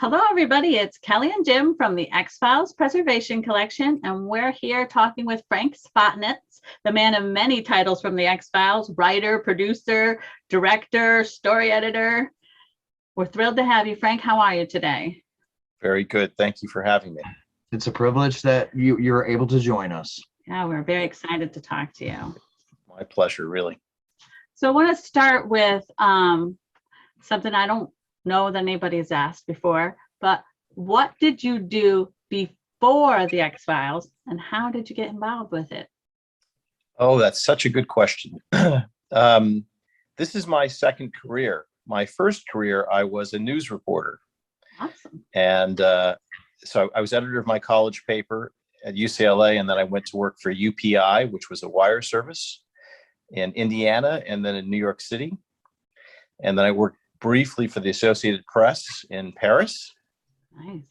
Hello, everybody. It's Kelly and Jim from the X-Files Preservation Collection, and we're here talking with Frank Spotnitz, the man of many titles from the X-Files, writer, producer, director, story editor. We're thrilled to have you, Frank. How are you today? Very good. Thank you for having me. It's a privilege that you're able to join us. Yeah, we're very excited to talk to you. My pleasure, really. So I want to start with something I don't know that anybody's asked before, but what did you do before the X-Files and how did you get involved with it? Oh, that's such a good question. This is my second career. My first career, I was a news reporter. Awesome. And so I was editor of my college paper at UCLA, and then I went to work for UPI, which was a wire service in Indiana, and then in New York City. And then I worked briefly for the Associated Press in Paris. Nice.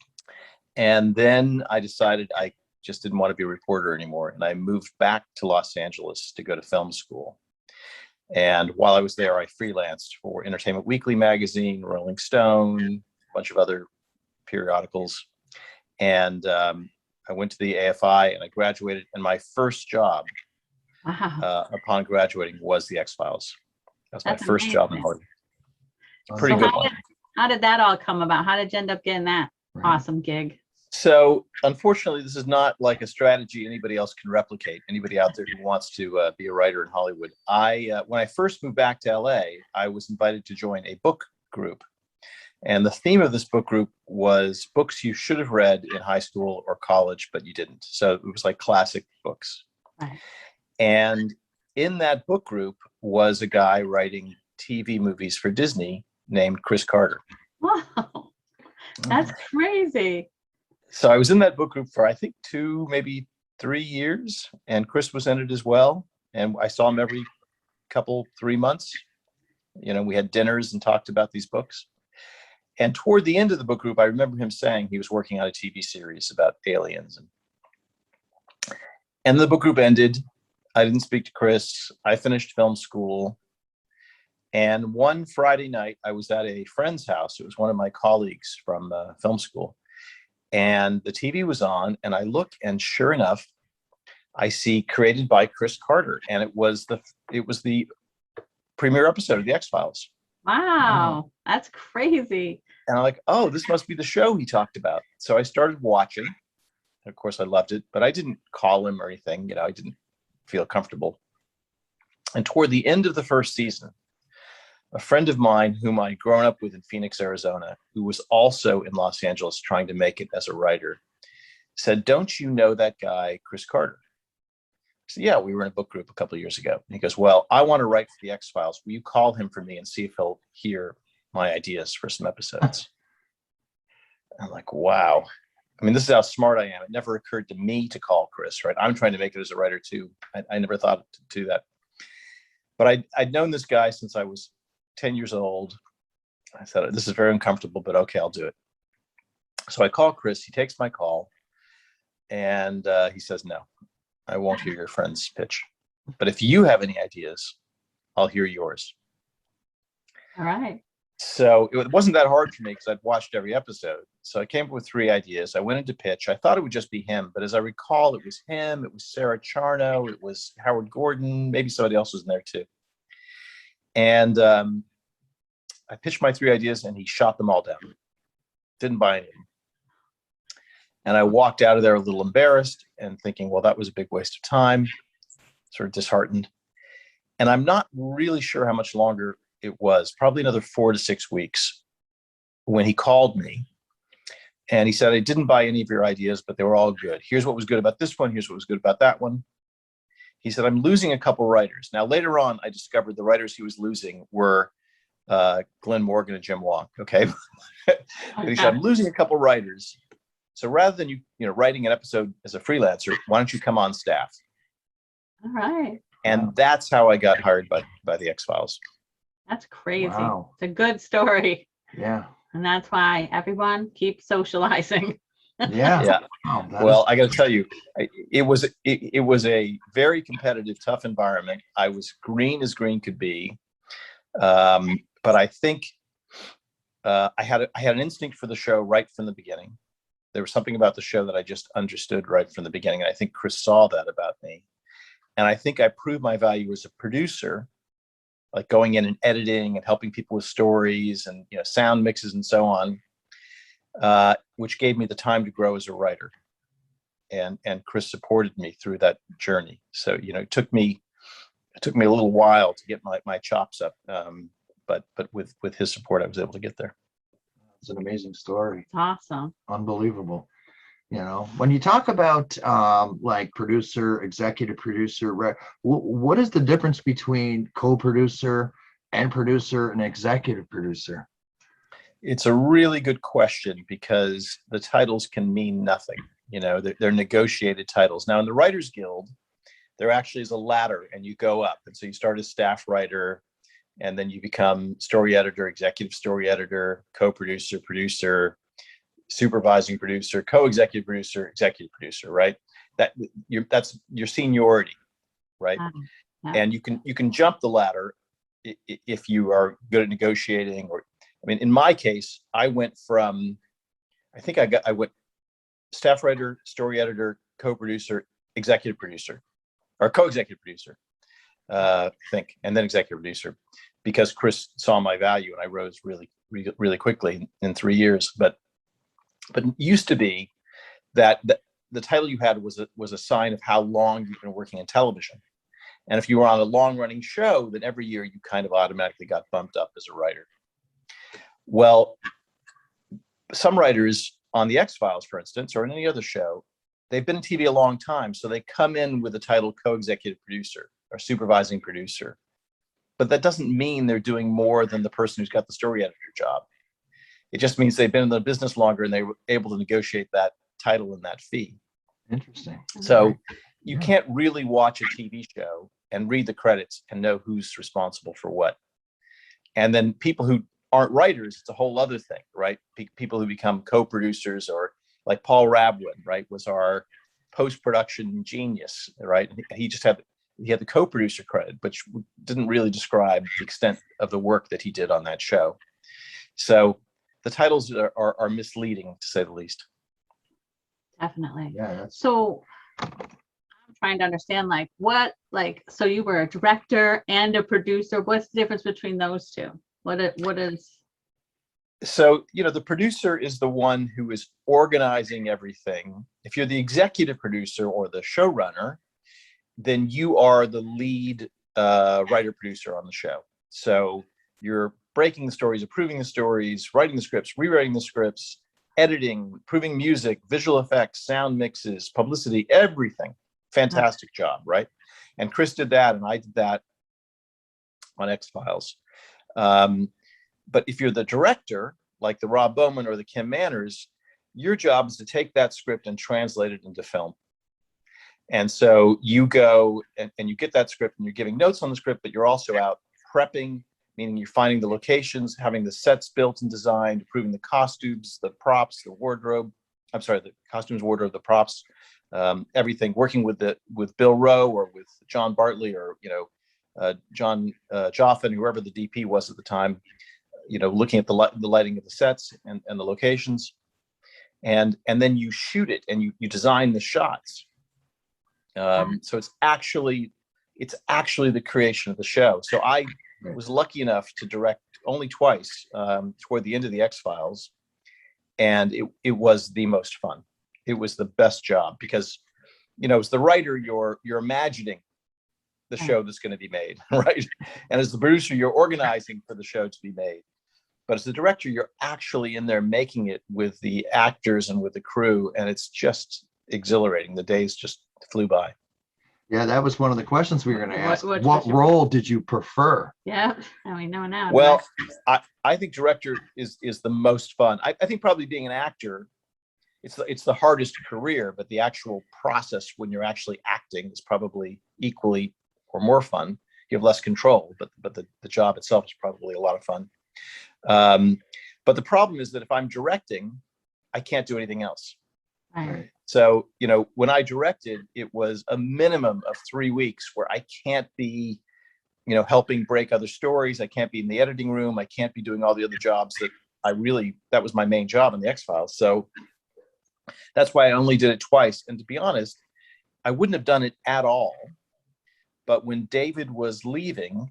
And then I decided I just didn't want to be a reporter anymore. And I moved back to Los Angeles to go to film school. And while I was there, I freelanced for Entertainment Weekly magazine, Rolling Stone, a bunch of other periodicals. And I went to the AFI and I graduated. And my first job upon graduating was the X-Files. That's my first job in Hollywood. Pretty good one. How did that all come about? How did you end up getting that awesome gig? So unfortunately, this is not like a strategy anybody else can replicate. Anybody out there who wants to be a writer in Hollywood. When I first moved back to LA, I was invited to join a book group. And the theme of this book group was books you should have read in high school or college, but you didn't. So it was like classic books. Right. And in that book group was a guy writing TV movies for Disney named Chris Carter. Wow, that's crazy. So I was in that book group for, I think, 2, maybe 3 years, and Chris was in it as well. And I saw him every 3 months. You know, we had dinners and talked about these books. And toward the end of the book group, I remember him saying he was working on a TV series about aliens. And the book group ended. I didn't speak to Chris. I finished film school. And one Friday night, I was at a friend's house. It was one of my colleagues from film school. And the TV was on, and I look, and sure enough, I see created by Chris Carter. And it was the premiere episode of The X-Files. Wow, that's crazy. And I'm like, oh, this must be the show he talked about. So I started watching. And of course, I loved it, but I didn't call him or anything. You know, I didn't feel comfortable. And toward the end of the first season, a friend of mine whom I'd grown up with in Phoenix, Arizona, who was also in Los Angeles trying to make it as a writer, said, don't you know that guy, Chris Carter? I said, yeah, we were in a book group a couple of years ago. And he goes, well, I want to write for the X-Files. Will you call him for me and see if he'll hear my ideas for some episodes? I'm like, wow. I mean, this is how smart I am. It never occurred to me to call Chris, right? I'm trying to make it as a writer too. I never thought to do that. But I'd known this guy since I was 10 years old. I said, this is very uncomfortable, but okay, I'll do it. So I call Chris, he takes my call, and he says, no, I won't hear your friend's pitch. But if you have any ideas, I'll hear yours. All right. So it wasn't that hard for me because I'd watched every episode. So I came up with 3 ideas. I went into pitch. I thought it would just be him, but as I recall, it was him, it was Sarah Charno, it was Howard Gordon, maybe somebody else was in there too. And I pitched my 3 ideas and he shot them all down. Didn't buy any of them. And I walked out of there a little embarrassed and thinking, well, that was a big waste of time, sort of disheartened. And I'm not really sure how much longer it was, probably another 4 to 6 weeks, when he called me. And he said, I didn't buy any of your ideas, but they were all good. Here's what was good about this one. Here's what was good about that one. He said, I'm losing a couple writers. Now, later on, I discovered the writers he was losing were Glenn Morgan and Jim Wong. Okay. But he said, I'm losing a couple writers. So rather than you writing an episode as a freelancer, why don't you come on staff? All right. And that's how I got hired by the X-Files. That's crazy. Wow. It's a good story. Yeah. And that's why everyone keeps socializing. Yeah. Yeah. Wow, well, I got to tell you, it was a very competitive, tough environment. I was green as green could be. But I think I had an instinct for the show right from the beginning. There was something about the show that I just understood right from the beginning. And I think Chris saw that about me. And I think I proved my value as a producer, like going in and editing and helping people with stories and sound mixes and so on, which gave me the time to grow as a writer. And Chris supported me through that journey. So it took me a little while to get my chops up, but with his support, I was able to get there. It's an amazing story. Awesome. Unbelievable. When you talk about like producer, executive producer, what is the difference between co-producer and executive producer? It's a really good question because the titles can mean nothing. They're negotiated titles. Now in the Writers Guild, there actually is a ladder and you go up. And so you start as staff writer and then you become story editor, executive story editor, co-producer, producer, supervising producer, co-executive producer, executive producer, right? That's your seniority, right? Yeah. And you can jump the ladder if you are good at negotiating. Or, in my case, I went from, I went staff writer, story editor, co-producer, executive producer, or co-executive producer, and then executive producer, because Chris saw my value and I rose really, really quickly in 3 years. But it used to be that the title you had was a sign of how long you've been working in television. And if you were on a long running show, then every year you kind of automatically got bumped up as a writer. Well, some writers on the X-Files, for instance, or in any other show, they've been in TV a long time. So they come in with the title co-executive producer or supervising producer. But that doesn't mean they're doing more than the person who's got the story editor job. It just means they've been in the business longer and they were able to negotiate that title and that fee. Interesting. So you can't really watch a TV show and read the credits and know who's responsible for what. And then people who aren't writers, it's a whole other thing, right? People who become co-producers, or like Paul Rabwin, right, was our post-production genius, right? He had the co-producer credit, which didn't really describe the extent of the work that he did on that show. So the titles are misleading, to say the least. Definitely. Yeah. So I'm trying to understand, so you were a director and a producer. What's the difference between those two? What is? So, the producer is the one who is organizing everything. If you're the executive producer or the showrunner, then you are the lead writer producer on the show. So you're breaking the stories, approving the stories, writing the scripts, rewriting the scripts, editing, approving music, visual effects, sound mixes, publicity, everything. Fantastic job, right? And Chris did that, and I did that on X-Files. But if you're the director, like the Rob Bowman or the Kim Manners, your job is to take that script and translate it into film. And so you go and you get that script and you're giving notes on the script, but you're also out prepping, meaning you're finding the locations, having the sets built and designed, approving the costumes, the props, the wardrobe. I'm sorry, the costumes, wardrobe, the props, everything. Working with Bill Rowe or with John Bartley or John Joffin, whoever the DP was at the time. Looking at the lighting of the sets and the locations, and then you shoot it and you design the shots. So it's actually the creation of the show. So I was lucky enough to direct only twice toward the end of the X-Files, and it was the most fun. It was the best job because, as the writer, you're imagining the show that's going to be made, right? And as the producer, you're organizing for the show to be made. But as the director, you're actually in there making it with the actors and with the crew, and it's just exhilarating. The days just flew by. Yeah, that was one of the questions we were going to ask. What role did you prefer? Yeah, and we know now. Well, I think director is the most fun. I think probably being an actor, it's the hardest career, but the actual process when you're actually acting is probably equally or more fun. You have less control, but the job itself is probably a lot of fun. But the problem is that if I'm directing, I can't do anything else. Right. So, when I directed, it was a minimum of 3 weeks where I can't be, helping break other stories. I can't be in the editing room. I can't be doing all the other jobs that that was my main job in the X-Files. So that's why I only did it twice. And to be honest, I wouldn't have done it at all. But when David was leaving,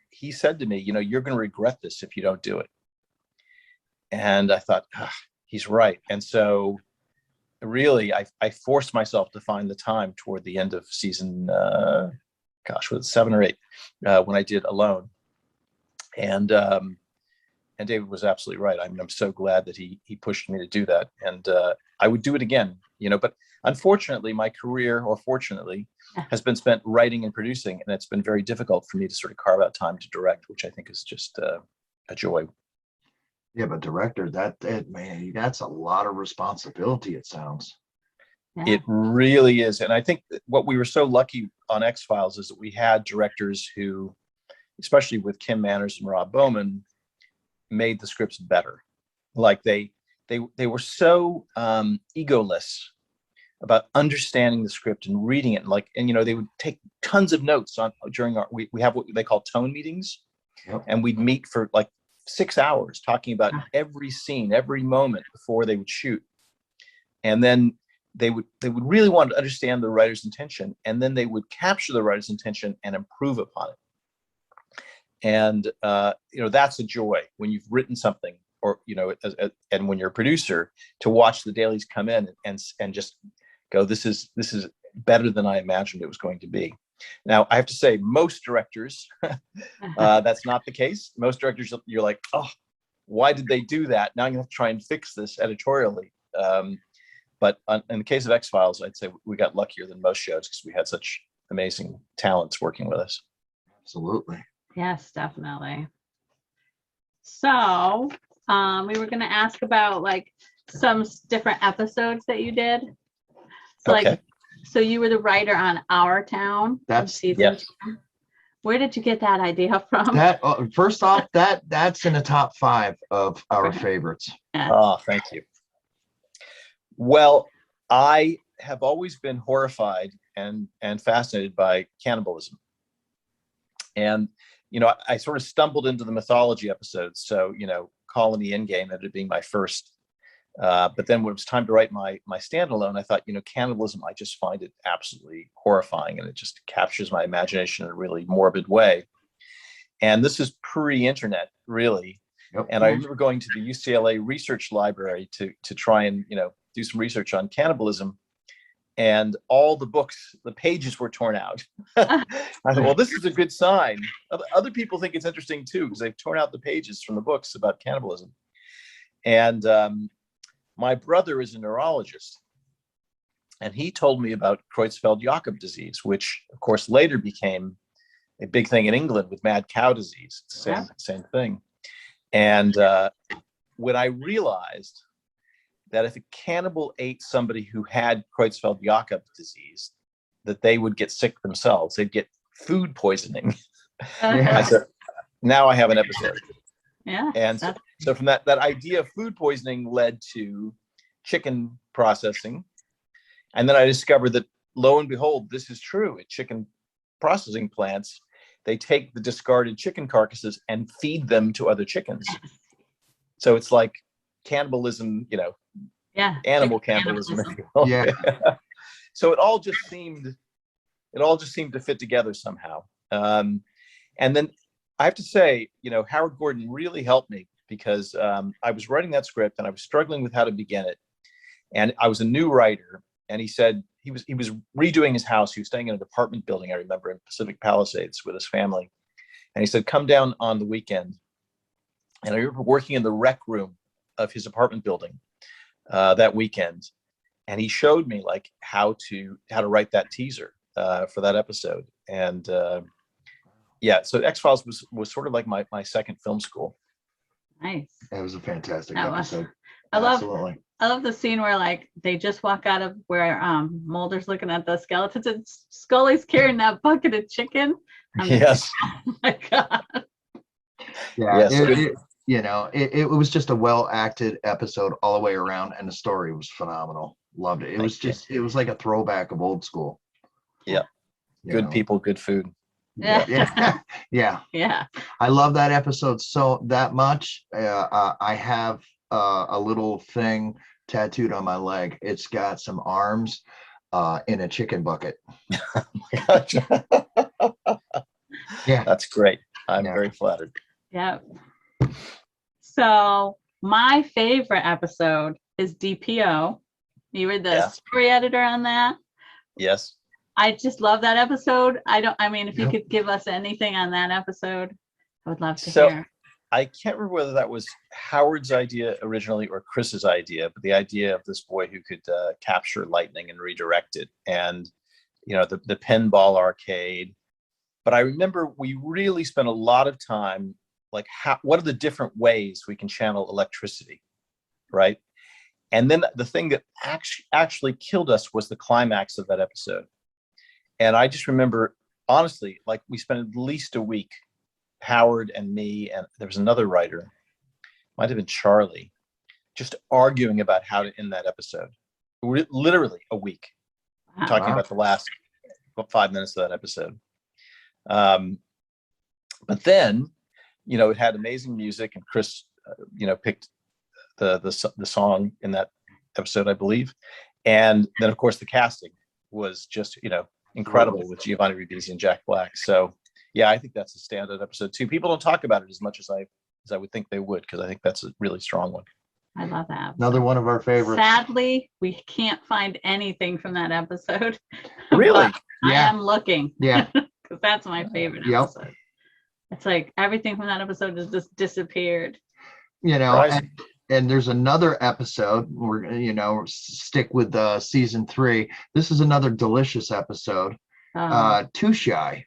he said to me, you're going to regret this if you don't do it. And I thought, he's right. And so really, I forced myself to find the time toward the end of season, was it 7 or 8, when I did Alone. And David was absolutely right. I mean, I'm so glad that he pushed me to do that. And I would do it again, but unfortunately, my career, or fortunately, has been spent writing and producing. And it's been very difficult for me to sort of carve out time to direct, which I think is just a joy. Yeah, but director, man, that's a lot of responsibility, it sounds. Yeah. It really is. And I think what we were so lucky on X-Files is that we had directors who, especially with Kim Manners and Rob Bowman, made the scripts better. Like they were so egoless about understanding the script and reading it. And they would take tons of notes during we have what they call tone meetings. Yep. And we'd meet for like 6 hours talking about every scene, every moment before they would shoot. And then they would really want to understand the writer's intention, and then they would capture the writer's intention and improve upon it. And that's a joy when you've written something, or and when you're a producer, to watch the dailies come in and just go, this is better than I imagined it was going to be. Now, I have to say, most directors, that's not the case. Most directors, you're like, oh, why did they do that? Now you have to try and fix this editorially. But in the case of X-Files, I'd say we got luckier than most shows because we had such amazing talents working with us. Absolutely. Yes, definitely. So we were going to ask about like some different episodes that you did. So, Okay. So you were the writer on Our Town. That's season 2. Where did you get that idea from? That first off, that's in the top 5 of our favorites. Yeah. Oh, thank you. Well, I have always been horrified and fascinated by cannibalism. And, I sort of stumbled into the mythology episodes. So, Colony Endgame ended up being my first. But then when it was time to write my standalone, I thought, cannibalism, I just find it absolutely horrifying, and it just captures my imagination in a really morbid way. And this is pre-internet, really. Yep. And I remember going to the UCLA Research Library to try and, do some research on cannibalism. And all the books, the pages were torn out. I thought, well, this is a good sign. Other people think it's interesting too, because they've torn out the pages from the books about cannibalism. And my brother is a neurologist, and he told me about Creutzfeldt-Jakob disease, which of course later became a big thing in England with mad cow disease. It's the same thing. And when I realized that if a cannibal ate somebody who had Creutzfeldt-Jakob disease, that they would get sick themselves. They'd get food poisoning. Yeah. I said, now I have an episode. Yeah. And so from that idea of food poisoning led to chicken processing. And then I discovered that, lo and behold, this is true. At chicken processing plants, they take the discarded chicken carcasses and feed them to other chickens. So it's like cannibalism, animal cannibalism, if you will. Yeah. So it all just seemed to fit together somehow. And then I have to say, Howard Gordon really helped me, because I was writing that script and I was struggling with how to begin it. And I was a new writer, and he said he was redoing his house. He was staying in an apartment building, I remember, in Pacific Palisades with his family. And he said, come down on the weekend. And I remember working in the rec room of his apartment building that weekend. And he showed me like how to write that teaser for that episode. And so X-Files was sort of like my second film school. Nice. It was a fantastic That was- episode. I love the scene where like they just walk out of where Mulder's looking at the skeletons and Scully's carrying that bucket of chicken. Yes. Oh my God. Yeah. Yes. It was just a well acted episode all the way around, and the story was phenomenal. Loved it. It was like a throwback of old school. Yeah. Good people, good food. Yeah. Yeah. Yeah. I love that episode so that much. I have a little thing tattooed on my leg. It's got some arms in a chicken bucket. Gotcha. Yeah. That's great. I'm Yeah. very flattered. Yep. So my favorite episode is DPO. You were the Yeah. story editor on that. Yes. I just love that episode. I mean, if you Yep. could give us anything on that episode, I would love to So- hear. I can't remember whether that was Howard's idea originally or Chris's idea, but the idea of this boy who could capture lightning and redirect it, and the pinball arcade. But I remember we really spent a lot of time, like, what are the different ways we can channel electricity, right? And then the thing that actually killed us was the climax of that episode. And I just remember, honestly, like, we spent at least a week, Howard and me, and there was another writer, might have been Charlie, just arguing about how to end that episode. Literally a week, Wow. talking about the last 5 minutes of that episode. But then, it had amazing music, and Chris, picked the song in that episode, I believe. And then, of course, the casting was just, incredible with Giovanni Ribisi and Jack Black. So, yeah, I think that's a standout episode too. People don't talk about it as much as I would think they would, because I think that's a really strong one. I love that. Another one of our favorites. Sadly, we can't find anything from that episode. Really? But I Yeah. am looking. Yeah. Because that's my favorite Yep. episode. It's like everything from that episode has just disappeared. Right. And there's another episode. We're gonna, stick with season 3. This is another delicious episode. Too Shy.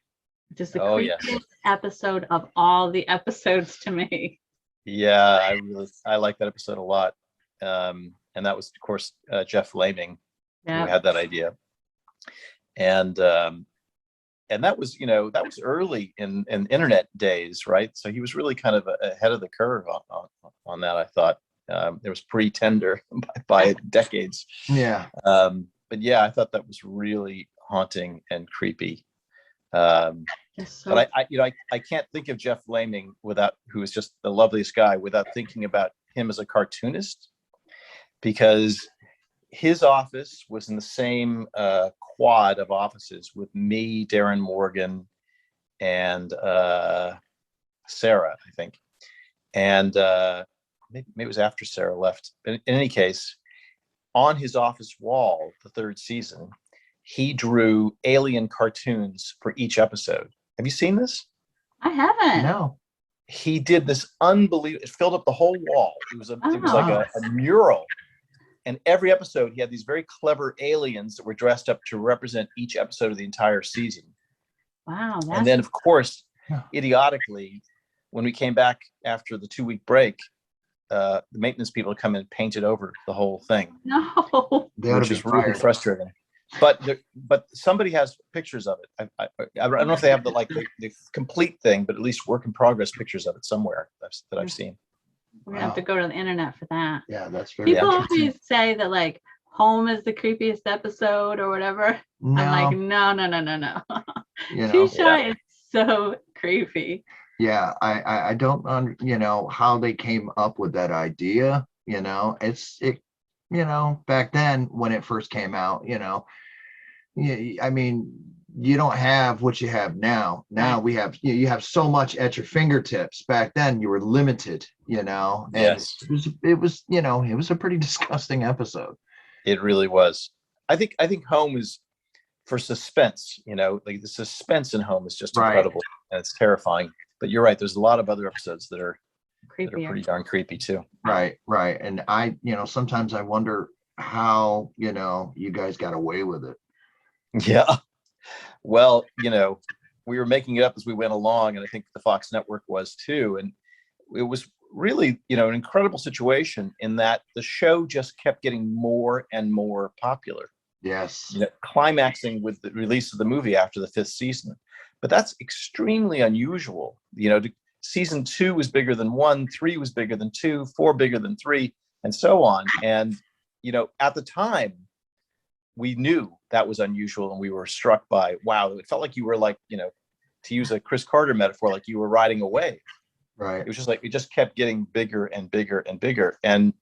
Just the Oh, creepiest yes. episode of all the episodes to me. Yeah, I like that episode a lot. And that was, of course, Jeff Laming who Yeah. had that idea. And that was, that was early in internet days, right? So he was really kind of ahead of the curve on that, I thought. It was pre-Tender by decades. Yeah. But yeah, I thought that was really haunting and creepy. But I can't think of Jeff Laming who was just the loveliest guy, without thinking about him as a cartoonist, because his office was in the same quad of offices with me, Darren Morgan, and Sarah, I think. And maybe it was after Sarah left. But in any case, on his office wall, the 3rd season, he drew alien cartoons for each episode. Have you seen this? I haven't. No. He did this unbelievable. It filled up the whole wall. It was like a mural. And every episode, he had these very clever aliens that were dressed up to represent each episode of the entire season. Wow. And then, of course, Yeah. idiotically, when we came back after the 2-week break, the maintenance people come in and painted over the whole thing, No. They ought which to be is really fired. frustrating. But somebody has pictures of it. I don't know if they have the complete thing, but at least work in progress pictures of it somewhere that I've seen. We're gonna have to go to the internet for that. Yeah, that's very People interesting. always say that, like, Home is the creepiest episode or whatever. No, I'm like, no. you know, Too Shy is so creepy. yeah, I don't how they came up with that idea. Back then when it first came out, I mean, you don't have what you have now. Now we have, you have so much at your fingertips. Back then you were limited, and Yes. it was a pretty disgusting episode. It really was. I think Home is for suspense, like the suspense in Home is just Right. incredible, and it's terrifying. But you're right. There's a lot of other episodes that are Creepier. pretty darn creepy too. Right. And sometimes I wonder how, you guys got away with it. Yeah. Well, we were making it up as we went along, and I think the Fox network was too. And it was really, an incredible situation in that the show just kept getting more and more popular, Yes. climaxing with the release of the movie after the 5th season. But that's extremely unusual. Season 2 was bigger than 1, 3 was bigger than 2, 4 bigger than 3, and so on. And, at the time, we knew that was unusual, and we were struck by, wow, it felt like you were to use a Chris Carter metaphor, like you were riding a wave. Right. It was just like, it just kept getting bigger and bigger and bigger. And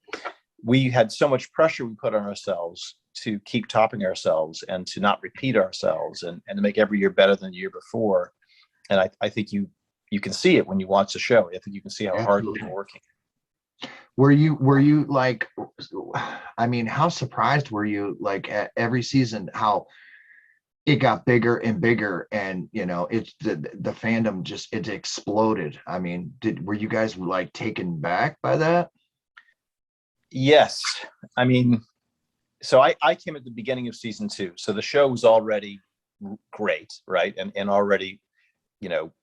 we had so much pressure we put on ourselves to keep topping ourselves and to not repeat ourselves and to make every year better than the year before. And I think you can see it when you watch the show. I think you can see how hard we were working. Were you like, I mean, how surprised were you, like, at every season, how it got bigger and bigger, and it's the fandom just, it exploded? I mean, were you guys like taken back by that? Yes. I mean, so I came at the beginning of season 2. So the show was already great, right? And already,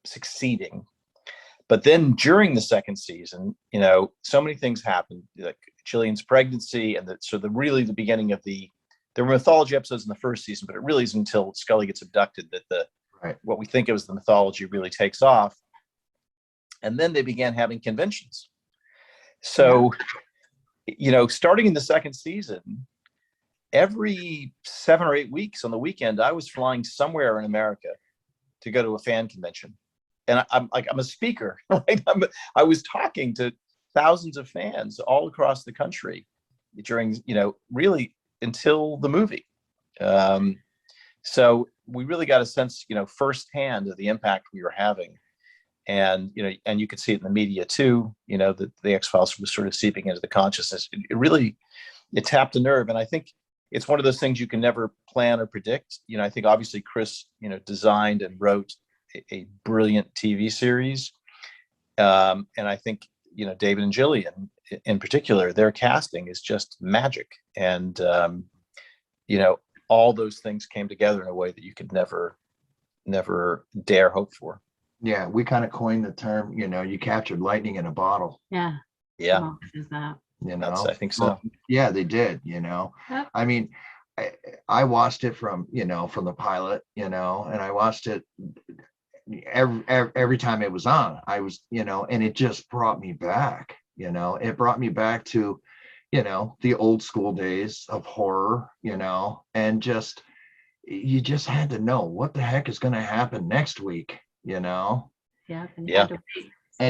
succeeding. But then during the second season, so many things happened, like Jillian's pregnancy, and really the beginning of there were mythology episodes in the first season, but it really isn't until Scully gets abducted that what we think of as the mythology really takes off. And then they began having conventions. So, starting in the second season, every 7 or 8 weeks on the weekend, I was flying somewhere in America to go to a fan convention. And I'm a speaker, right? I was talking to thousands of fans all across the country during, really until the movie. So we really got a sense, firsthand of the impact we were having. And, and you could see it in the media too, that the X-Files was sort of seeping into the consciousness. It really tapped a nerve. And I think it's one of those things you can never plan or predict. I think obviously Chris, designed and wrote a brilliant TV series. And I think, David and Jillian in particular, their casting is just magic. And, all those things came together in a way that you could never dare hope for. Yeah, we kind of coined the term, you captured lightning in a bottle. Yeah. Yeah. Is that? I think so. Well, yeah, they did, Yep. I mean, I watched it from the pilot, and I watched it every time it was on. I was, and it just brought me back. It brought me back to, the old school days of horror, and you just had to know what the heck is going to happen next week, Yeah. And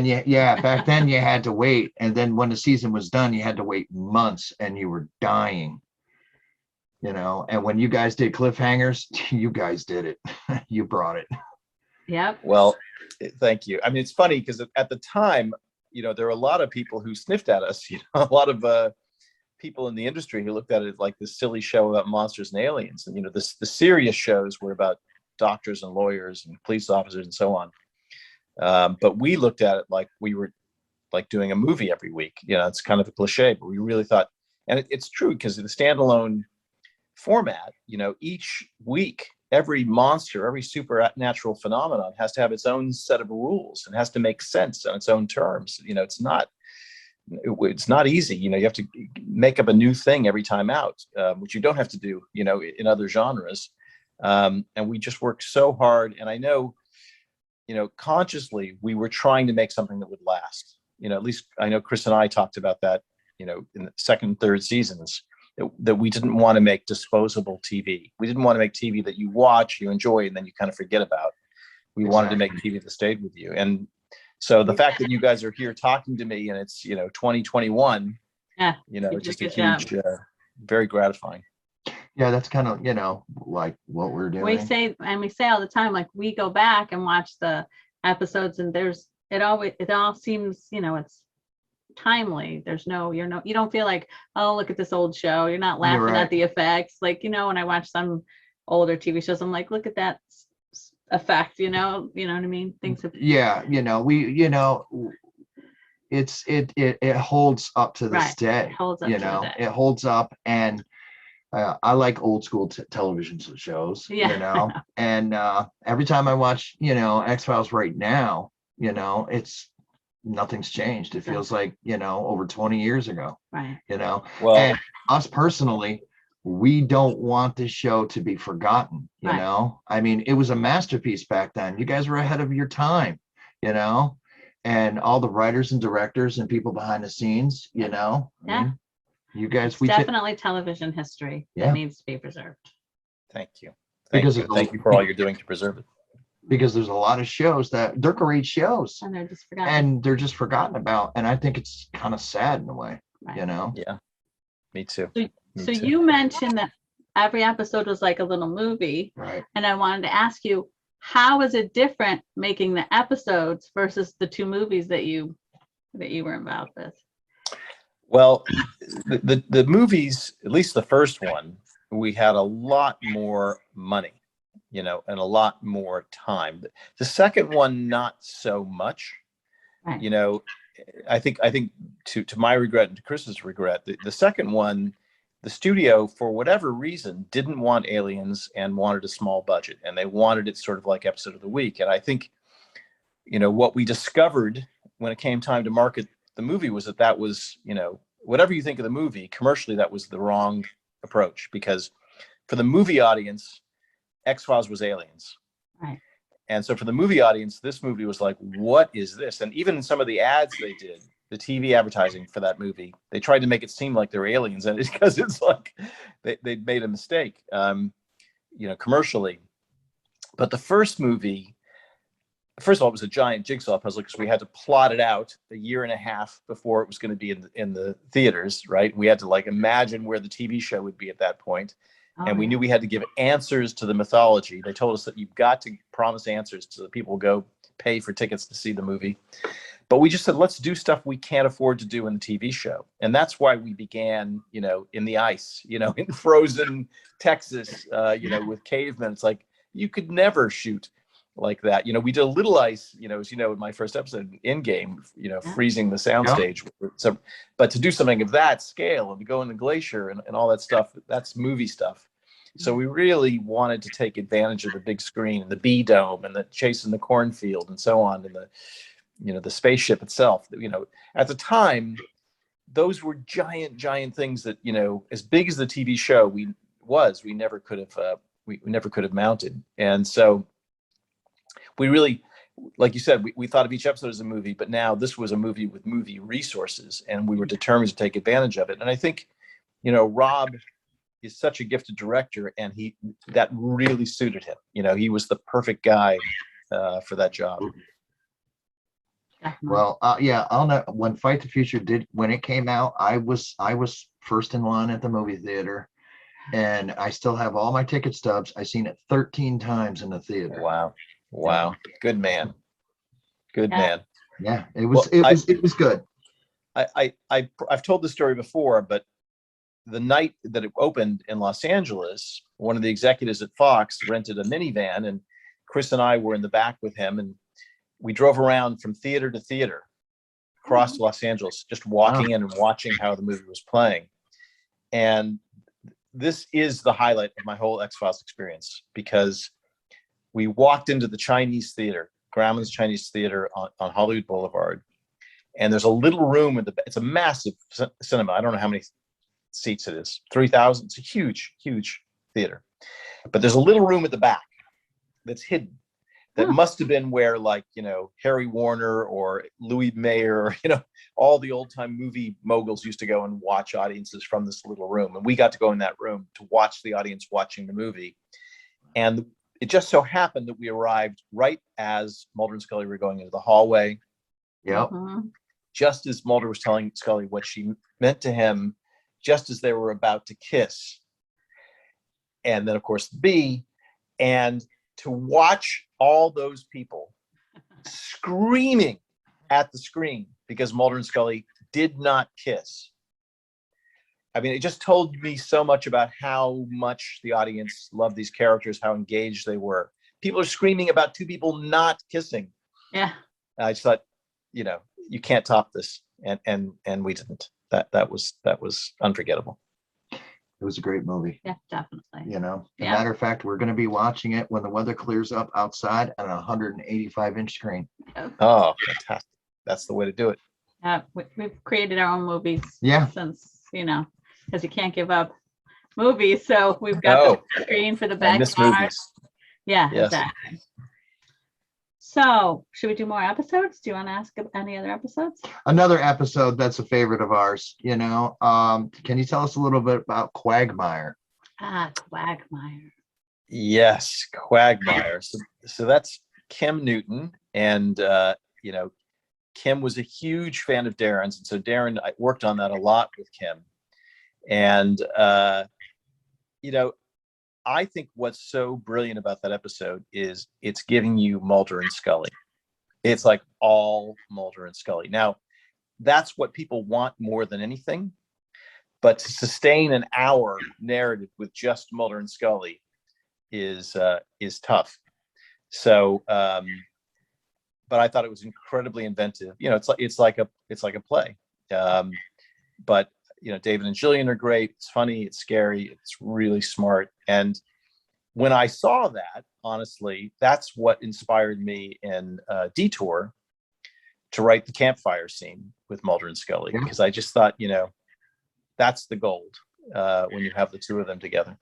Yeah. And back then you had to wait. And then when the season was done, you had to wait months and you were dying, and when you guys did cliffhangers, you guys did it. You brought it. Yep. Well, thank you. I mean, it's funny because at the time, there were a lot of people who sniffed at us, a lot of people in the industry who looked at it like this silly show about monsters and aliens. And, the serious shows were about doctors and lawyers and police officers and so on. But we looked at it like we were like doing a movie every week. It's kind of a cliche, but we really thought, and it's true because the standalone format, each week, every monster, every supernatural phenomenon has to have its own set of rules and has to make sense on its own terms. It's not easy. You have to make up a new thing every time out, which you don't have to do, in other genres. And we just worked so hard. And I know, consciously we were trying to make something that would last. At least I know Chris and I talked about that, in the second and third seasons, that we didn't want to make disposable TV. We didn't want to make TV that you watch, you enjoy, and then you kind of forget about. We wanted to make TV that stayed with you. And so the fact that you guys are here talking to me and it's, 2021, it's just a huge, very gratifying. Yeah, that's kind of, like what we're doing. We say all the time, like we go back and watch the episodes and it all seems, it's timely. There's no, you don't feel like, oh, look at this old show. You're not laughing at the effects. Like, when I watch some older TV shows, I'm like, look at that effect, you know what I mean? Things have, it holds up to this day. It holds up to the day. It holds up. And I like old school television shows, and every time I watch, X-Files right now, nothing's changed. It feels like, over 20 years ago, right. Well, and us personally, we don't want this show to be forgotten, I mean, it was a masterpiece back then. You guys were ahead of your time, and all the writers and directors and people behind the scenes, I mean, you guys, it's definitely television history that needs to be preserved. Thank you. Thank you for all you're doing to preserve it. because there's a lot of shows that they're great shows And they're just forgotten. and they're just forgotten about. And I think it's kind of sad in a way, Right. you know? Yeah, me too. So you mentioned that every episode was like a little movie, Right. and I wanted to ask you, how is it different making the episodes versus the 2 movies that you were involved with? Well, the movies, at least the first one, we had a lot more money, you know, and a lot more time. The second one, not so much. Right. You know, I think to my regret and to Chris's regret, the second one, the studio, for whatever reason, didn't want aliens and wanted a small budget, and they wanted it sort of like episode of the week. And I think, you know, what we discovered when it came time to market the movie was that was, you know, whatever you think of the movie commercially, that was the wrong approach, because for the movie audience, X-Files was aliens. Right. And so for the movie audience, this movie was like, what is this? And even in some of the ads they did, the TV advertising for that movie, they tried to make it seem like they're aliens, and it's because it's like they made a mistake, you know, commercially. But the first movie, first of all, it was a giant jigsaw puzzle because we had to plot it out a year and a half before it was going to be in the theaters, right? We had to like imagine where the TV show would be at that point. And we knew we had to give answers to the mythology. They told us that you've got to promise answers so that people will go pay for tickets to see the movie. But we just said, let's do stuff we can't afford to do in the TV show. And that's why we began, you know, in the ice, you know, in frozen Texas, you know, with cavemen. It's like, you could never shoot like that. You know, we did a little ice, you know, as you know, in my first episode, in game, you know, freezing the soundstage. So, but to do something of that scale and to go in the glacier and all that stuff, that's movie stuff. So we really wanted to take advantage of the big screen and the B dome and the chase in the cornfield and so on, and the, you know, the spaceship itself. You know, at the time, those were giant things that, you know, as big as the TV show we never could have we never could have mounted. And so we really, like you said, we thought of each episode as a movie, but now this was a movie with movie resources, and we were determined to take advantage of it. And I think, you know, Rob is such a gifted director, and that really suited him. You know, he was the perfect guy for that job. Well, yeah, I'll know when Fight the Future when it came out, I was first in line at the movie theater, and I still have all my ticket stubs. I seen it 13 times in the theater. Wow. Good man. Man. Yeah, it was good. I've told this story before, but the night that it opened in Los Angeles, one of the executives at Fox rented a minivan, and Chris and I were in the back with him, and we drove around from theater to theater across Los Angeles, just walking in and watching how the movie was playing. And this is the highlight of my whole X-Files experience, because we walked into the Chinese theater, Grauman's Chinese Theater on Hollywood Boulevard. And there's a little room it's a massive cinema. I don't know how many seats it is, 3,000. It's a huge theater. But there's a little room at the back that's hidden. That must have been where, like, you know, Harry Warner or Louis Mayer, or, you know, all the old time movie moguls used to go and watch audiences from this little room. And we got to go in that room to watch the audience watching the movie. And it just so happened that we arrived right as Mulder and Scully were going into the hallway. Yep. Just as Mulder was telling Scully what she meant to him, just as they were about to kiss. And then, of course, B. And to watch all those people screaming at the screen because Mulder and Scully did not kiss. I mean, it just told me so much about how much the audience loved these characters, how engaged they were. People are screaming about two people not kissing. Yeah. I just thought, you know, you can't top this. And we didn't. That was unforgettable. It was a great movie. Yeah, definitely. You know, as a matter of fact, we're going to be watching it when the weather clears up outside on a 185-inch screen. Oh, fantastic. That's the way to do it. We've created our own movies. Yeah. Since, you know, because you can't give up movies. So we've got the screen for the backyard. Yeah, yes. Exactly. So should we do more episodes? Do you want to ask any other episodes? Another episode that's a favorite of ours, you know. Can you tell us a little bit about Quagmire? Quagmire. Yes, Quagmire. So that's Kim Newton, and you know, Kim was a huge fan of Darren's, and so Darren, I worked on that a lot with Kim. And you know, I think what's so brilliant about that episode is it's giving you Mulder and Scully. It's like all Mulder and Scully. Now, that's what people want more than anything. But to sustain an hour narrative with just Mulder and Scully is tough. So, but I thought it was incredibly inventive. You know, it's like a play. But you know, David and Jillian are great. It's funny. It's scary. It's really smart. And when I saw that, honestly, that's what inspired me in Detour to write the campfire scene with Mulder and Scully, because I just thought, you know, that's the gold when you have the two of them together.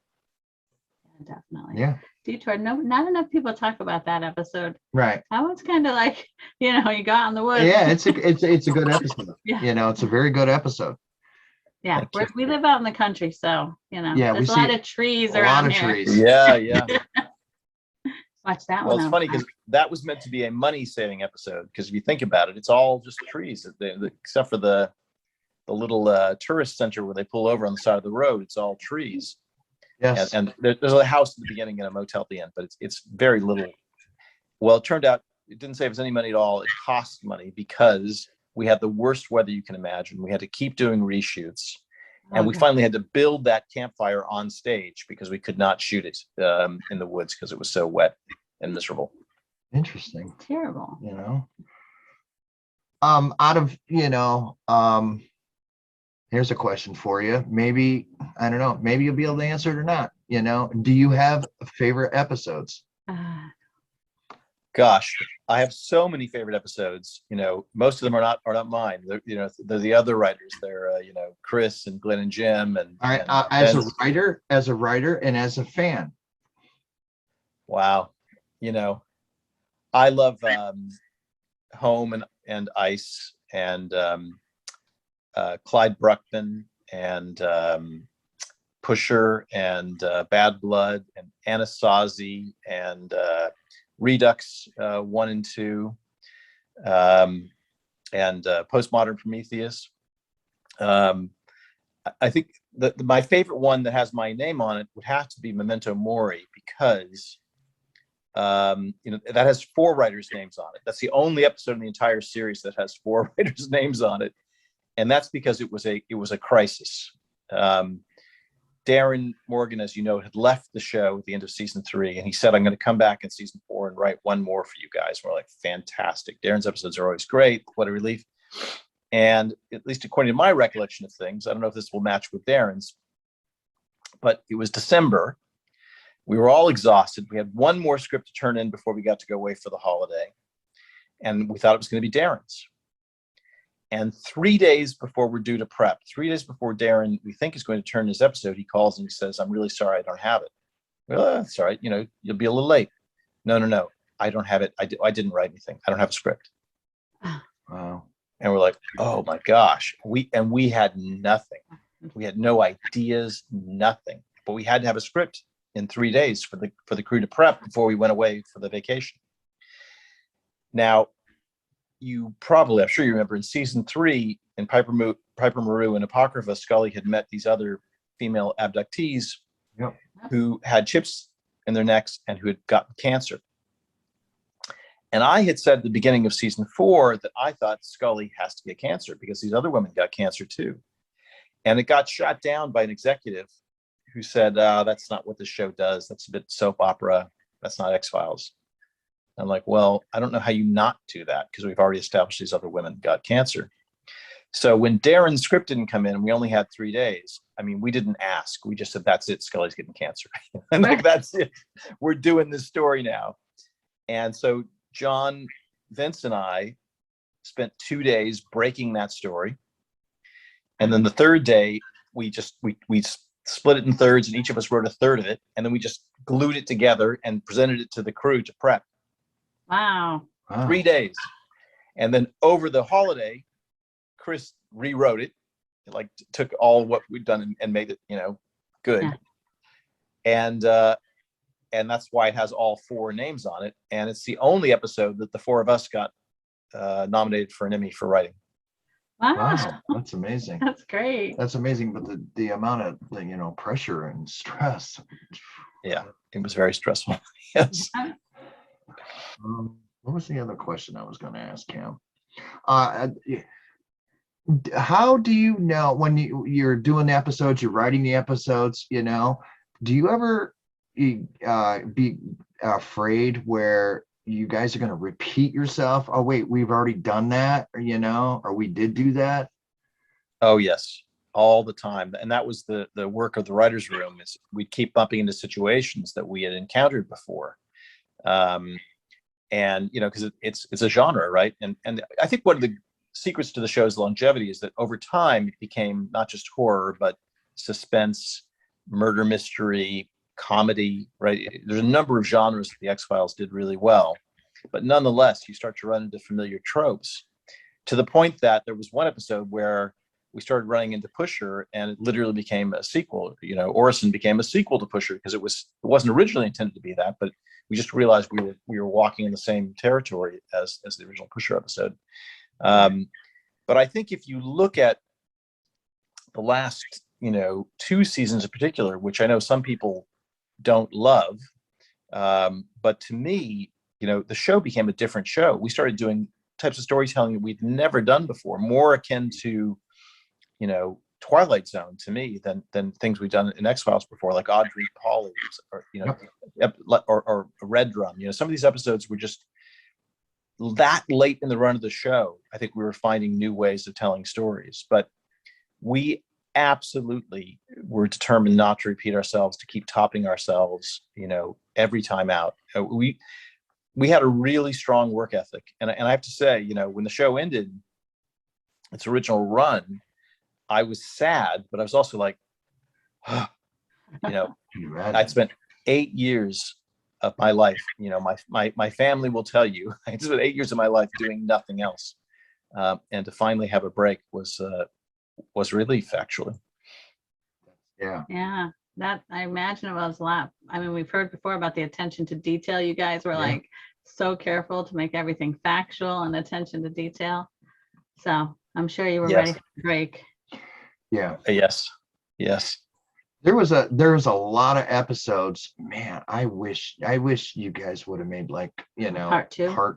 Definitely. Yeah. Detour. No, not enough people talk about that episode. Right. That one's kind of like, you know, you got in the woods. Yeah, it's a good episode. Yeah. You know, it's a very good episode. Yeah, we live out in the country, so you know, yeah, there's a lot of trees a around lot of here. trees. Yeah, yeah. Watch that one. Well, it's funny because that was meant to be a money-saving episode, because if you think about it, it's all just trees, except for the little tourist center where they pull over on the side of the road. It's all trees. Yes. And there's a house at the beginning and a motel at the end, but it's very little. Well, it turned out it didn't save us any money at all. It cost money because we had the worst weather you can imagine. We had to keep doing reshoots. And we finally had to build that campfire on stage because we could not shoot it in the woods because it was so wet and miserable. Interesting. Terrible. You know, out of, you know, here's a question for you. Maybe, I don't know, maybe you'll be able to answer it or not. You know, do you have favorite episodes? Gosh, I have so many favorite episodes. You know, most of them are not mine. They're, you know, they're the other writers. They're you know, Chris and Glenn and Jim. And as a writer, and as a fan. Wow, you know, I love Home and Ice and Clyde Bruckman and Pusher and Bad Blood and Anasazi and Redux 1 and 2 and Postmodern Prometheus. I think my favorite one that has my name on it would have to be Memento Mori, because you know, that has 4 writers' names on it. That's the only episode in the entire series that has 4 writers' names on it, and that's because it was a crisis. Darren Morgan, as you know, had left the show at the end of season 3, and he said, "I'm going to come back in season 4 and write one more for you guys." We're like, fantastic. Darren's episodes are always great. What a relief. And at least according to my recollection of things, I don't know if this will match with Darren's, but it was December. We were all exhausted. We had one more script to turn in before we got to go away for the holiday. And we thought it was going to be Darren's. And 3 days before we're due to prep, 3 days before Darren, we think, is going to turn his episode, he calls and he says, "I'm really sorry, I don't have it." Well, that's all right. You know, you'll be a little late. No. I don't have it. I didn't write anything. I don't have a script. Wow. And we're like, oh my gosh. We had nothing. We had no ideas, nothing. But we had to have a script in 3 days for the crew to prep before we went away for the vacation. Now, I'm sure you remember in season 3 in Piper Maru and Apocrypha, Scully had met these other female abductees who had chips in their necks and who had gotten cancer. And I had said at the beginning of season 4 that I thought Scully has to get cancer because these other women got cancer too. And it got shot down by an executive who said, "That's not what this show does. That's a bit soap opera. That's not X-Files." I'm like, well, I don't know how you not do that, because we've already established these other women got cancer. So when Darren's script didn't come in, we only had 3 days. I mean, we didn't ask. We just said, "That's it. Scully's getting cancer." And like, that's it. We're doing this story now. And so John, Vince, and I spent 2 days breaking that story. And then the third day, we split it in thirds, and each of us wrote a third of it. And then we just glued it together and presented it to the crew to prep. Wow. 3 days. And then over the holiday, Chris rewrote it. It like took all what we'd done and made it, you know, good. Yeah. And and that's why it has all 4 names on it. And it's the only episode that the 4 of us got nominated for an Emmy for writing. Wow, Wow, that's amazing. that's great. That's amazing. But the amount of pressure and stress. Yeah, it was very stressful. Yes. What was the other question I was going to ask, Cam? How do you know when you're doing the episodes, you're writing the episodes, do you ever be afraid where you guys are going to repeat yourself? Oh, wait, we've already done that, or we did do that? Oh, yes, all the time. And that was the work of the writer's room, is we'd keep bumping into situations that we had encountered before. And, because it's a genre, right? And I think one of the secrets to the show's longevity is that over time it became not just horror, but suspense, murder mystery, comedy, right? There's a number of genres that the X-Files did really well, but nonetheless, you start to run into familiar tropes, to the point that there was one episode where we started running into Pusher, and it literally became a sequel. Orison became a sequel to Pusher, because it wasn't originally intended to be that, but we just realized we were walking in the same territory as the original Pusher episode. But I think if you look at the last, 2 seasons in particular, which I know some people don't love, but to me, the show became a different show. We started doing types of storytelling that we'd never done before, more akin to, Twilight Zone to me than things we've done in X-Files before, like Audrey Pauly, or Red Drum. Some of these episodes were just that late in the run of the show. I think we were finding new ways of telling stories, but we absolutely were determined not to repeat ourselves, to keep topping ourselves, every time out. We had a really strong work ethic. And I have to say, when the show ended its original run, I was sad, but I was also like, I'd spent 8 years of my life, my family will tell you, I spent 8 years of my life doing nothing else. And to finally have a break was relief, actually. Yeah, that I imagine it was a lot. I mean, we've heard before about the attention to detail. You guys were like so careful to make everything factual and attention to detail. So I'm sure you were ready for the break. Yeah. Yes. There was a lot of episodes. Man, I wish you guys would have made part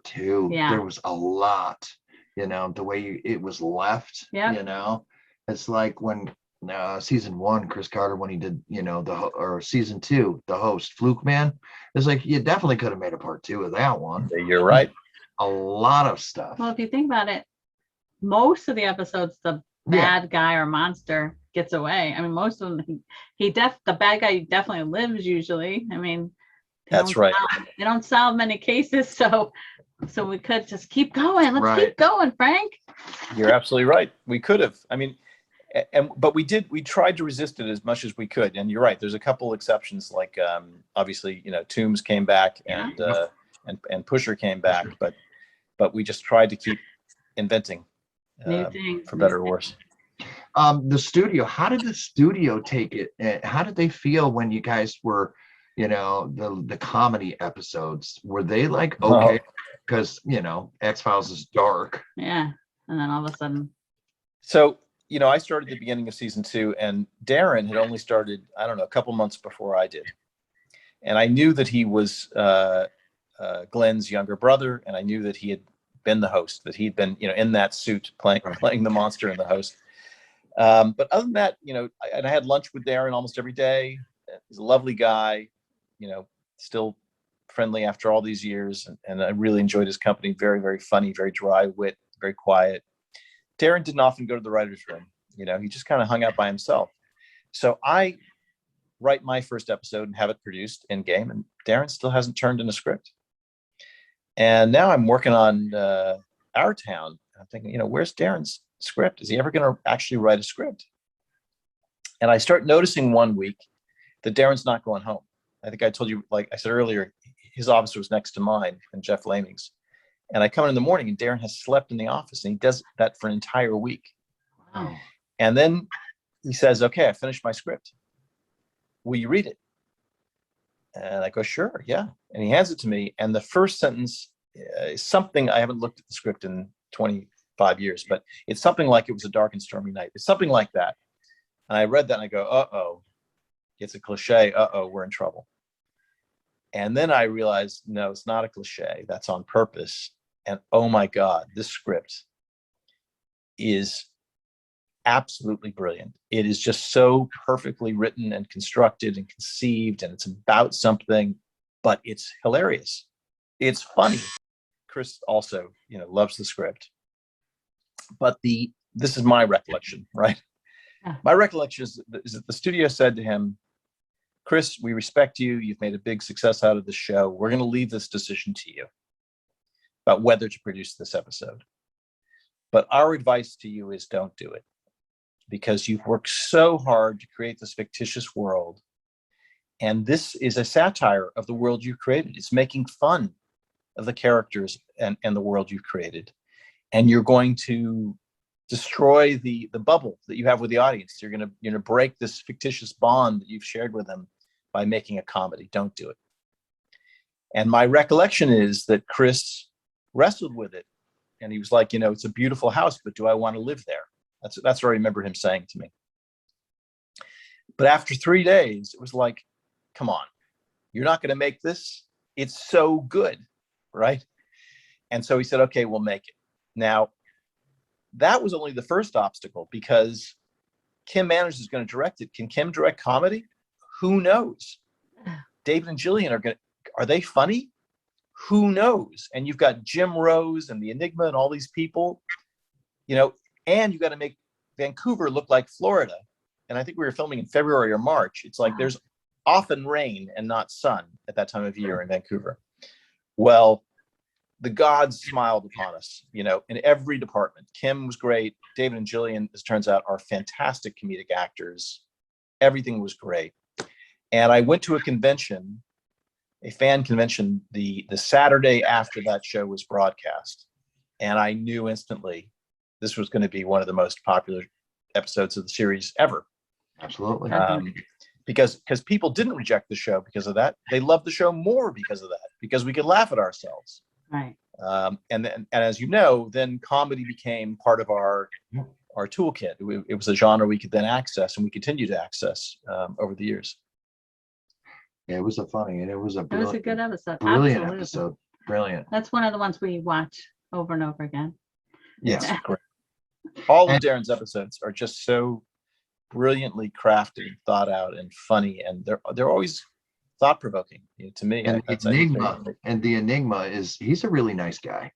two. Yeah. There was a lot, the way it was left, it's like when season 1, Chris Carter, when he did, or season 2, the host, Fluke Man, it's like, you definitely could have made a part 2 of that one. You're right. A lot of stuff. Well, if you think about it, most of the episodes, the bad guy or monster gets away. I mean, most of them, the bad guy definitely lives usually. I mean, that's right. They don't solve many cases, so we could just keep going. Let's keep going, Frank. You're absolutely right. We could have. I mean, but we tried to resist it as much as we could. And you're right. There's a couple exceptions, like obviously, Toombs came back and Pusher came back, but we just tried to keep inventing. New things, for better or worse. The studio, how did the studio take it? How did they feel when you guys were, the comedy episodes? Were they like, okay, because, X-Files is dark. Yeah. And then all of a sudden. So, I started at the beginning of season 2, and Darren had only started, I don't know, a couple months before I did. And I knew that he was Glenn's younger brother, and I knew that he had been the host, that he'd been, in that suit playing the monster and the host. But other than that, and I had lunch with Darren almost every day. He's a lovely guy, still friendly after all these years. And I really enjoyed his company. Very, very funny, very dry wit, very quiet. Darren didn't often go to the writer's room. He just kind of hung out by himself. So I write my first episode and have it produced in game, and Darren still hasn't turned in a script. And now I'm working on Our Town. I'm thinking, where's Darren's script? Is he ever going to actually write a script? And I start noticing one week that Darren's not going home. I think I told you, like I said earlier, his office was next to mine and Jeff Laming's. And I come in the morning and Darren has slept in the office, and he does that for an entire week. Wow. And then he says, okay, I finished my script. Will you read it? And I go, sure, yeah. And he hands it to me. And the first sentence is something, I haven't looked at the script in 25 years, but it's something like it was a dark and stormy night. It's something like that. And I read that and I go, uh-oh, it's a cliche. Uh-oh, we're in trouble. And then I realized, no, it's not a cliche. That's on purpose. And oh my God, this script is absolutely brilliant. It is just so perfectly written and constructed and conceived, and it's about something, but it's hilarious. It's funny. Chris also, loves the script. But this is my recollection, right? Yeah. My recollection is that the studio said to him, Chris, we respect you. You've made a big success out of the show. We're going to leave this decision to you about whether to produce this episode. But our advice to you is don't do it, because you've worked so hard to create this fictitious world. And this is a satire of the world you've created. It's making fun of the characters and the world you've created. And you're going to destroy the bubble that you have with the audience. You're going to break this fictitious bond that you've shared with them by making a comedy. Don't do it. And my recollection is that Chris wrestled with it. And he was like, it's a beautiful house, but do I want to live there? That's what I remember him saying to me. But after 3 days, it was like, come on, you're not going to make this? It's so good, right? And so he said, okay, we'll make it. Now, that was only the first obstacle, because Kim Manners is going to direct it. Can Kim direct comedy? Who knows? David and Jillian are they funny? Who knows? And you've got Jim Rose and the Enigma and all these people, and you got to make Vancouver look like Florida. And I think we were filming in February or March. It's like there's often rain and not sun at that time of year in Vancouver. Well, the gods smiled upon us, in every department. Kim was great. David and Jillian, as it turns out, are fantastic comedic actors. Everything was great. And I went to a convention, a fan convention, the Saturday after that show was broadcast. And I knew instantly this was going to be one of the most popular episodes of the series ever. Absolutely. Because people didn't reject the show because of that. They loved the show more because of that, because we could laugh at ourselves. Right. And as you know, then comedy became part of our toolkit. It was a genre we could then access, and we continue to access over the years. Yeah, it was a good episode. Brilliant Absolutely. episode. Brilliant. That's one of the ones we watch over and over again. Yes. Yeah. Great. All of Darren's episodes are just so brilliantly crafted, thought out, and funny, and they're always thought-provoking to me. And the Enigma is, he's a really nice guy.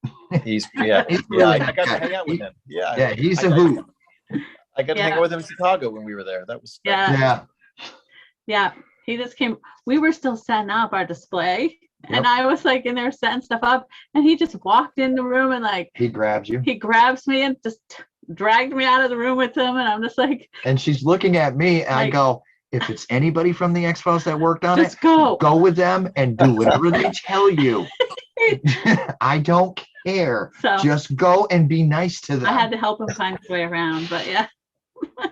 He's He's I really got to hang out with him. Yeah, he's a hoot. I got to hang out with him in Chicago when we were there. That was Yeah. He just came. We were still setting up our display, and I was like in there setting stuff up, and he just walked in the room and he grabs you. He grabs me and just dragged me out of the room with him, and I'm just like. And she's looking at me, and I go, if it's anybody from the X-Files that worked on just go with them and do whatever they tell you. I don't care. So, just go and be nice to them. I had to help him find his way around, but yeah,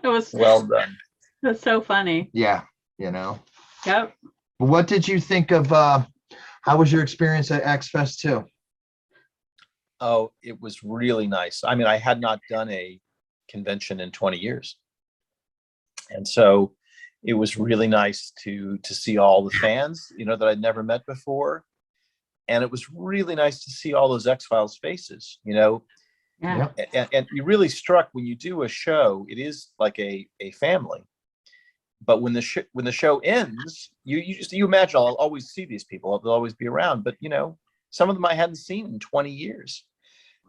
it was well done. It was so funny. Yeah, Yep. What did you think of? How was your experience at X-Fest 2? Oh, it was really nice. I mean, I had not done a convention in 20 years, and so it was really nice to see all the fans, that I'd never met before. And it was really nice to see all those X-Files faces, Yeah. And you really struck when you do a show, it is like a family. But when the show ends, you imagine I'll always see these people, they'll always be around, but some of them I hadn't seen in 20 years.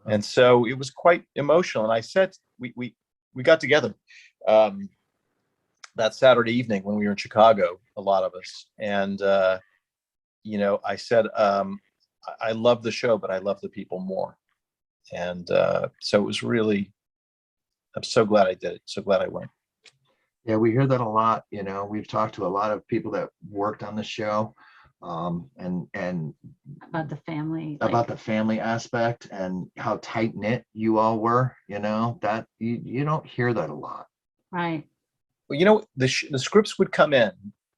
And so it was quite emotional. And I said, we got together that Saturday evening when we were in Chicago, a lot of us. And, I said, I love the show, but I love the people more. And so it was really, I'm so glad I did it. So glad I went. Yeah, we hear that a lot. We've talked to a lot of people that worked on the show, and about the family, about the family aspect and how tight knit you all were. That you don't hear that a lot. Right. Well, the scripts would come in,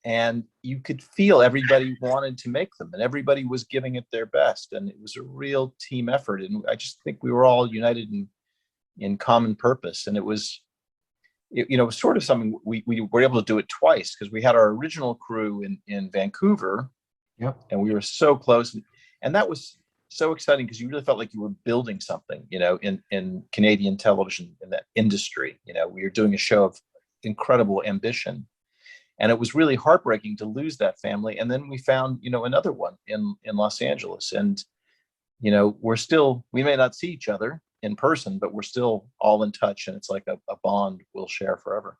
and you could feel everybody wanted to make them, and everybody was giving it their best, and it was a real team effort. And I just think we were all united in common purpose. And it was, it was sort of something we were able to do it twice, because we had our original crew in Vancouver. Yep. And we were so close, and that was so exciting, because you really felt like you were building something, in Canadian television, in that industry. We were doing a show of incredible ambition, and it was really heartbreaking to lose that family. And then we found, another one in Los Angeles, and we may not see each other in person, but we're still all in touch, and it's like a bond we'll share forever.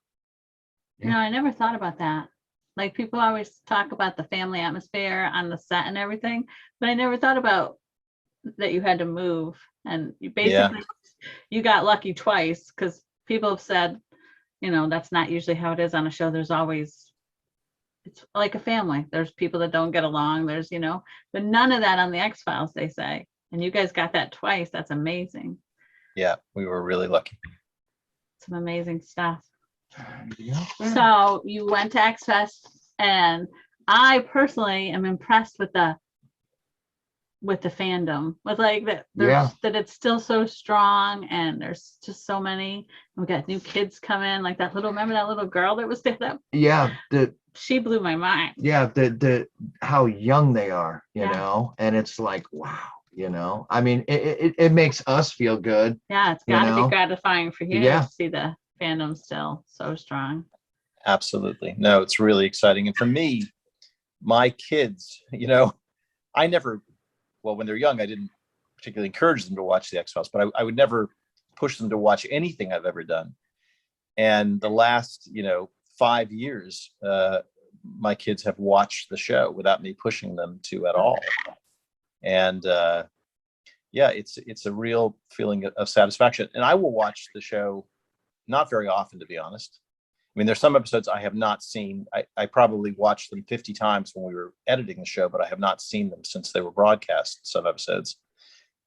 I never thought about that. Like, people always talk about the family atmosphere on the set and everything, but I never thought about that you had to move, and you basically, you got lucky twice, because people have said, that's not usually how it is on a show. There's always, it's like a family. There's people that don't get along. There's, but none of that on the X-Files, they say. And you guys got that twice. That's amazing. Yeah, we were really lucky. Some amazing stuff. Yeah. So you went to X Fest, and I personally am impressed with the fandom, with like that it's still so strong, and there's just so many. We got new kids come in, like remember that little girl that was there? She blew my mind. Yeah, the how young they are, and it's like, wow. I mean, it makes us feel good. Yeah, it's got to be gratifying for you to see the fandom still so strong. Absolutely. No, it's really exciting. And for me, my kids, I never, when they're young, I didn't particularly encourage them to watch the X-Files, but I would never push them to watch anything I've ever done. And the last, 5 years, my kids have watched the show without me pushing them to at all. And it's a real feeling of satisfaction. And I will watch the show not very often, to be honest. I mean, there's some episodes I have not seen. I probably watched them 50 times when we were editing the show, but I have not seen them since they were broadcast, some episodes.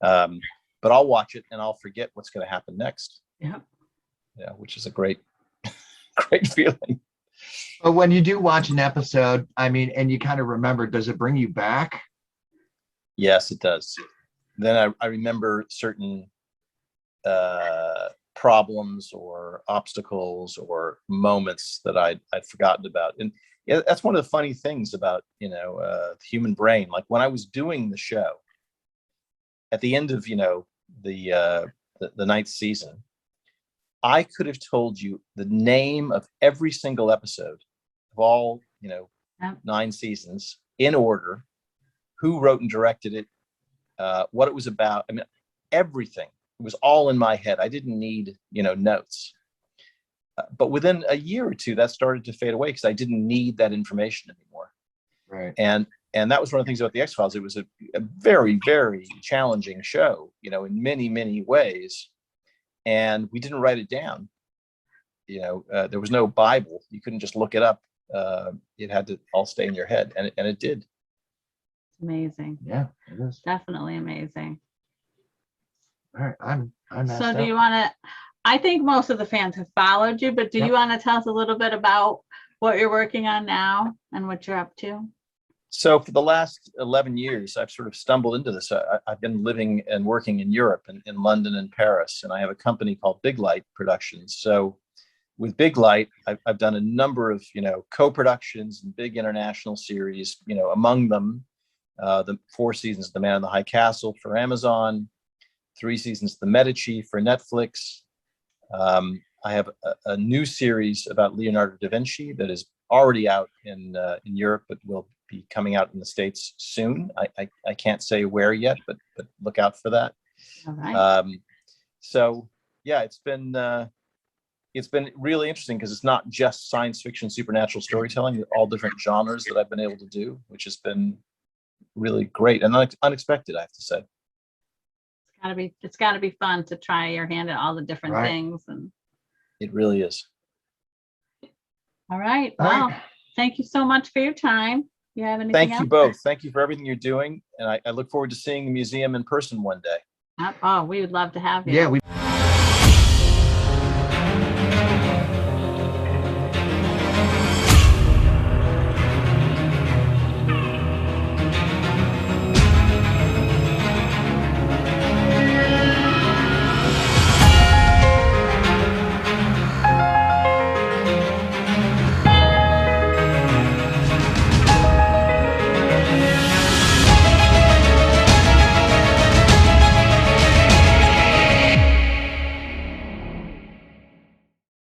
But I'll watch it and I'll forget what's going to happen next. Yeah, which is a great feeling. But when you do watch an episode, I mean, and you kind of remember, does it bring you back? Yes, it does. Then I remember certain problems or obstacles or moments that I'd forgotten about. And that's one of the funny things about, the human brain. Like, when I was doing the show at the end of, the ninth season, I could have told you the name of every single episode of all, 9 seasons in order, who wrote and directed it, what it was about. I mean, everything. It was all in my head. I didn't need, notes. But within a year or two, that started to fade away, because I didn't need that information anymore. Right. And that was one of the things about the X-Files. It was a very, very challenging show, in many, many ways. And we didn't write it down. There was no Bible. You couldn't just look it up. It had to all stay in your head, and it did. Amazing. Yeah, it is. Definitely amazing. All right, I'm so do you want to, I think most of the fans have followed you, but do you want to tell us a little bit about what you're working on now and what you're up to? So for the last 11 years, I've sort of stumbled into this. I've been living and working in Europe, in London and Paris, and I have a company called Big Light Productions. So with Big Light, I've done a number of, co-productions and big international series, among them the 4 seasons of The Man in the High Castle for Amazon, 3 seasons of The Medici for Netflix. I have a new series about Leonardo da Vinci that is already out in Europe, but will be coming out in the States soon. I can't say where yet, but look out for that. All right. So yeah, it's been really interesting, because it's not just science fiction, supernatural storytelling, all different genres that I've been able to do, which has been really great and unexpected, I have to say. It's gotta be fun to try your hand at all the different things. And it really is. All right. Well, thank you so much for your time. You have anything Thank else? you both. Thank you for everything you're doing. And I look forward to seeing the museum in person one day. Oh, we would love to have you. Yeah, we